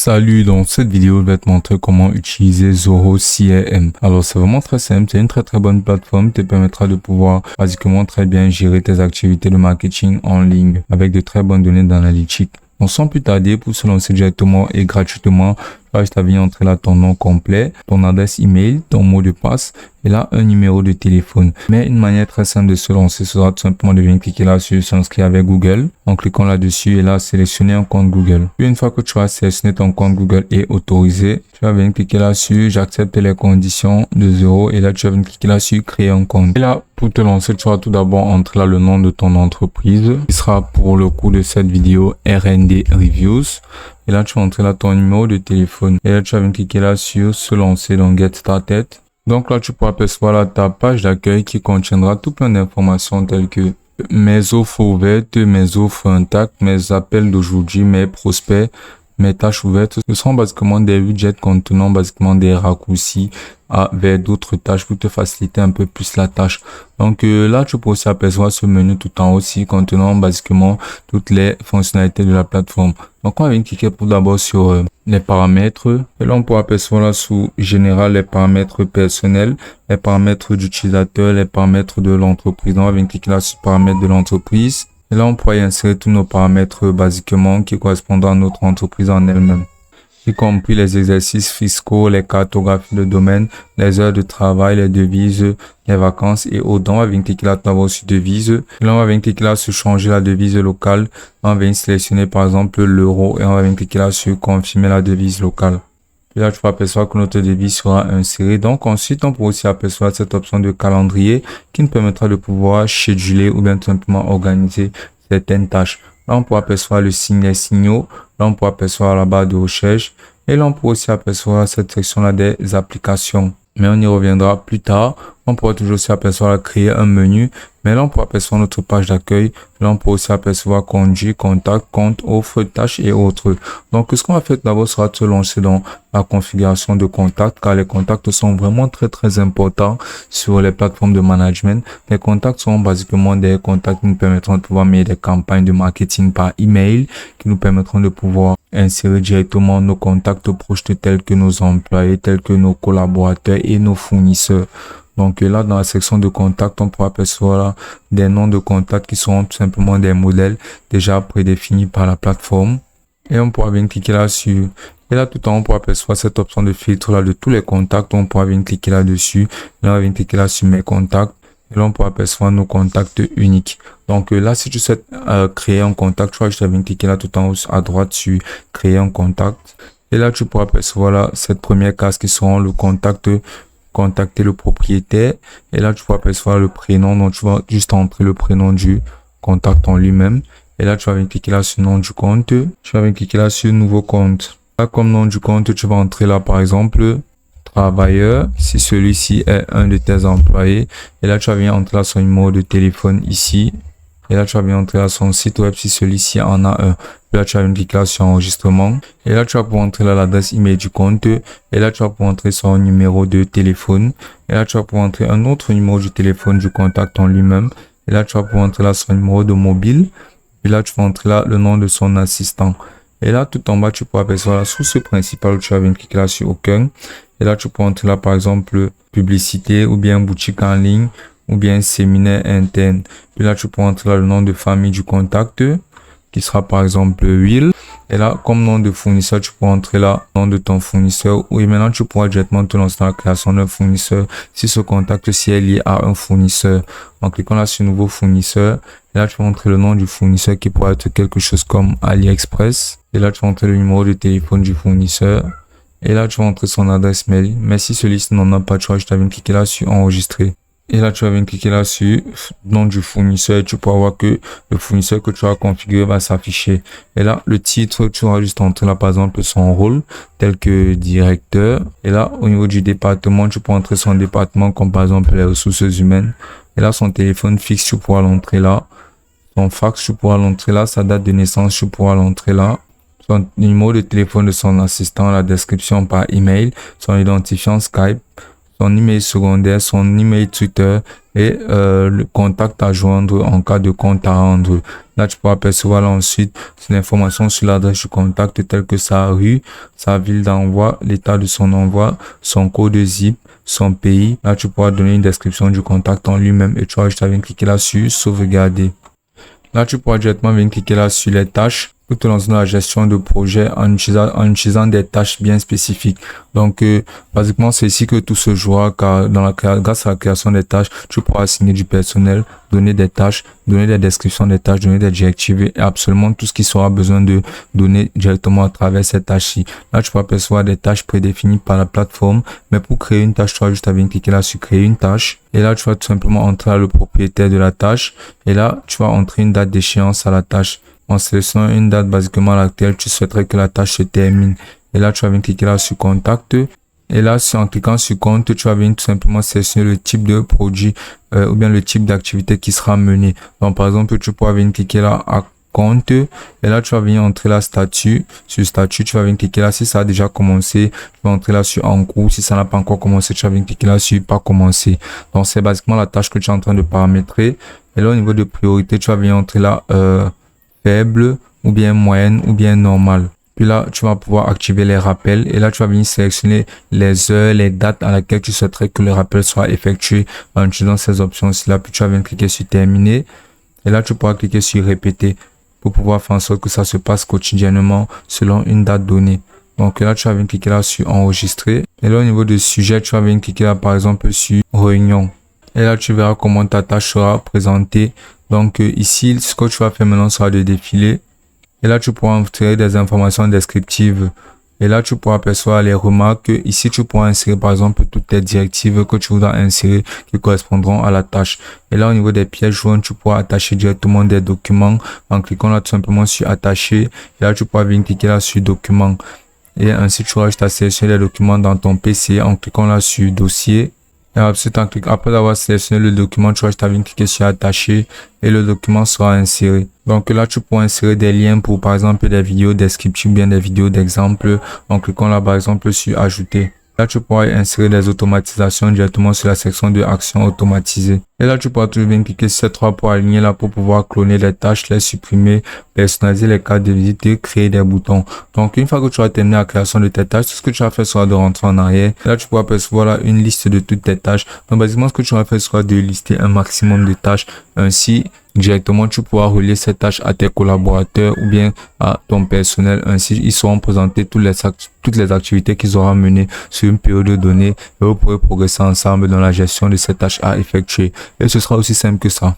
Salut, dans cette vidéo, je vais te montrer comment utiliser Zoho CRM. Alors, c'est vraiment très simple, c'est une très bonne plateforme qui te permettra de pouvoir basiquement très bien gérer tes activités de marketing en ligne avec de très bonnes données d'analytique. Donc, sans plus tarder, pour se lancer directement et gratuitement, tu vas juste venir entrer là ton nom complet, ton adresse email, ton mot de passe et là un numéro de téléphone. Mais une manière très simple de se lancer sera tout simplement de venir cliquer là sur s'inscrire avec Google. En cliquant là-dessus et là sélectionner un compte Google. Puis une fois que tu as sélectionné ton compte Google et autorisé, tu vas venir cliquer là sur j'accepte les conditions de Zoho et là tu vas venir cliquer là sur créer un compte. Et là pour te lancer, tu vas tout d'abord entrer là le nom de ton entreprise qui sera pour le coup de cette vidéo R&D Reviews. Et là tu vas entrer là ton numéro de téléphone et là tu vas venir cliquer là sur se lancer dans Get Started. Donc là tu pourras apercevoir là ta page d'accueil qui contiendra tout plein d'informations telles que mes offres ouvertes, mes offres intactes, mes appels d'aujourd'hui, mes prospects, mes tâches ouvertes. Ce sont basiquement des widgets contenant basiquement des raccourcis vers d'autres tâches pour te faciliter un peu plus la tâche. Donc là, tu peux aussi apercevoir ce menu tout en haut aussi contenant basiquement toutes les fonctionnalités de la plateforme. Donc on va venir cliquer pour d'abord sur les paramètres. Et là, on peut apercevoir là sous général les paramètres personnels, les paramètres d'utilisateur, les paramètres de l'entreprise. On va venir cliquer là sur paramètres de l'entreprise. Et là, on pourra y insérer tous nos paramètres basiquement qui correspondent à notre entreprise en elle-même, y compris les exercices fiscaux, les cartographies de domaine, les heures de travail, les devises, les vacances et autres. On va venir cliquer là tout d'abord sur devises. Et là, on va venir cliquer là sur changer la devise locale. On va venir sélectionner par exemple l'euro et on va venir cliquer là sur confirmer la devise locale. Et là, tu peux apercevoir que notre devise sera insérée. Donc, ensuite, on peut aussi apercevoir cette option de calendrier qui nous permettra de pouvoir scheduler ou bien tout simplement organiser certaines tâches. Là, on peut apercevoir le signe, les signaux. Là, on peut apercevoir la barre de recherche. Et là, on peut aussi apercevoir cette section-là des applications. Mais on y reviendra plus tard. On pourra toujours aussi apercevoir créer un menu. Mais là, on peut apercevoir notre page d'accueil. Là, on peut aussi apercevoir conduit, contact, compte, offre, tâches et autres. Donc, ce qu'on va faire d'abord sera de se lancer dans la configuration de contacts, car les contacts sont vraiment très importants sur les plateformes de management. Les contacts sont basiquement des contacts qui nous permettront de pouvoir mener des campagnes de marketing par email, qui nous permettront de pouvoir insérer directement nos contacts proches tels que nos employés, tels que nos collaborateurs et nos fournisseurs. Donc là, dans la section de contacts, on pourra apercevoir là des noms de contacts qui sont tout simplement des modèles déjà prédéfinis par la plateforme. Et on pourra venir cliquer là-dessus. Et là, tout en haut, on pourra apercevoir cette option de filtre là de tous les contacts. On pourra venir cliquer là-dessus. Là, on va venir cliquer là sur mes contacts. Et là, on pourra apercevoir nos contacts uniques. Donc là, si tu souhaites créer un contact, tu vas juste venir cliquer là tout en haut à droite sur créer un contact. Et là, tu pourras apercevoir là cette première case qui sera le contact, contacter le propriétaire. Et là, tu pourras apercevoir le prénom. Donc, tu vas juste entrer le prénom du contact en lui-même. Et là, tu vas venir cliquer là sur nom du compte. Tu vas venir cliquer là sur nouveau compte. Là, comme nom du compte, tu vas entrer là, par exemple, travailleur, si celui-ci est un de tes employés. Et là, tu vas venir entrer là son numéro de téléphone ici. Et là, tu vas venir entrer là son site web si celui-ci en a un. Puis là, tu vas venir cliquer là sur enregistrement. Et là, tu vas pouvoir entrer là l'adresse email du compte. Et là, tu vas pouvoir entrer son numéro de téléphone. Et là, tu vas pouvoir entrer un autre numéro du téléphone du contact en lui-même. Et là, tu vas pouvoir entrer là son numéro de mobile. Et là, tu vas entrer là le nom de son assistant. Et là, tout en bas, tu pourras apercevoir là, sous ce principal, tu vas venir cliquer là sur aucun. Et là, tu peux entrer là, par exemple, publicité ou bien boutique en ligne ou bien séminaire interne. Puis là, tu peux entrer là le nom de famille du contact qui sera par exemple Will. Et là, comme nom de fournisseur, tu peux entrer là le nom de ton fournisseur. Et maintenant, tu pourras directement te lancer dans la création d'un fournisseur si ce contact-ci est lié à un fournisseur. En cliquant là sur nouveau fournisseur, et là, tu vas entrer le nom du fournisseur qui pourrait être quelque chose comme AliExpress. Et là, tu vas entrer le numéro de téléphone du fournisseur. Et là, tu vas entrer son adresse mail. Mais si celui-ci n'en a pas, tu vas juste venir cliquer là sur enregistrer. Et là, tu vas venir cliquer là sur nom du fournisseur et tu pourras voir que le fournisseur que tu as configuré va s'afficher. Et là, le titre, tu vas juste entrer là, par exemple, son rôle, tel que directeur. Et là, au niveau du département, tu peux entrer son département, comme par exemple les ressources humaines. Et là, son téléphone fixe, tu pourras l'entrer là. Son fax, tu pourras l'entrer là. Sa date de naissance, tu pourras l'entrer là. Son numéro de téléphone de son assistant, la description par email, son identifiant Skype, son email secondaire, son email Twitter et le contact à joindre en cas de compte à rendre. Là, tu pourras percevoir là, ensuite l'information sur l'adresse du contact telle que sa rue, sa ville d'envoi, l'état de son envoi, son code zip, son pays. Là, tu pourras donner une description du contact en lui-même et tu vas juste venir cliquer là sur sauvegarder. Là, tu pourras directement venir cliquer là sur les tâches pour te lancer dans la gestion de projet en utilisant des tâches bien spécifiques. Donc, basiquement, c'est ici que tout se jouera car grâce à la création des tâches, tu pourras assigner du personnel, donner des tâches, donner des descriptions des tâches, donner des directives et absolument tout ce qui sera besoin de donner directement à travers ces tâches-ci. Là, tu pourras percevoir des tâches prédéfinies par la plateforme, mais pour créer une tâche, tu vas juste venir cliquer là sur créer une tâche. Et là, tu vas tout simplement entrer là, le propriétaire de la tâche. Et là, tu vas entrer une date d'échéance à la tâche. En sélectionnant une date basiquement à laquelle tu souhaiterais que la tâche se termine. Et là, tu vas venir cliquer là sur contact. Et là, en cliquant sur compte, tu vas venir tout simplement sélectionner le type de produit ou bien le type d'activité qui sera menée. Donc, par exemple, tu pourras venir cliquer là à compte. Et là, tu vas venir entrer là statut. Sur statut, tu vas venir cliquer là si ça a déjà commencé. Tu vas entrer là sur en cours. Si ça n'a pas encore commencé, tu vas venir cliquer là sur pas commencé. Donc, c'est basiquement la tâche que tu es en train de paramétrer. Et là, au niveau de priorité, tu vas venir entrer là faible ou bien moyenne ou bien normale. Puis là, tu vas pouvoir activer les rappels et là, tu vas venir sélectionner les heures, les dates à laquelle tu souhaiterais que le rappel soit effectué en utilisant ces options-ci là. Puis tu vas venir cliquer sur terminer et là, tu pourras cliquer sur répéter pour pouvoir faire en sorte que ça se passe quotidiennement selon une date donnée. Donc là, tu vas venir cliquer là sur enregistrer et là, au niveau de sujet, tu vas venir cliquer là par exemple sur réunion. Et là, tu verras comment ta tâche sera présentée. Donc ici, ce que tu vas faire maintenant sera de défiler. Et là, tu pourras entrer des informations descriptives. Et là, tu pourras percevoir les remarques. Ici, tu pourras insérer par exemple toutes les directives que tu voudras insérer qui correspondront à la tâche. Et là, au niveau des pièces jointes, tu pourras attacher directement des documents en cliquant là tout simplement sur attacher. Et là, tu pourras venir cliquer là sur document. Et ainsi, tu auras juste à sélectionner les documents dans ton PC en cliquant là sur dossier. Et ensuite, après avoir sélectionné le document, tu vas venir cliquer sur attacher et le document sera inséré. Donc là, tu pourras insérer des liens pour par exemple des vidéos descriptives, bien des vidéos d'exemple en cliquant là par exemple sur ajouter. Là, tu pourras insérer des automatisations directement sur la section de actions automatisées. Et là, tu pourras toujours venir cliquer sur ces trois pour aligner là pour pouvoir cloner les tâches, les supprimer, personnaliser les cartes de visite et créer des boutons. Donc, une fois que tu auras terminé la création de tes tâches, tout ce que tu vas faire sera de rentrer en arrière. Et là, tu pourras percevoir là une liste de toutes tes tâches. Donc, basiquement, ce que tu vas faire sera de lister un maximum de tâches. Ainsi, directement, tu pourras relier ces tâches à tes collaborateurs ou bien à ton personnel. Ainsi, ils seront présentés toutes les activités qu'ils auront menées sur une période donnée et vous pourrez progresser ensemble dans la gestion de ces tâches à effectuer. Et ce sera aussi simple que ça.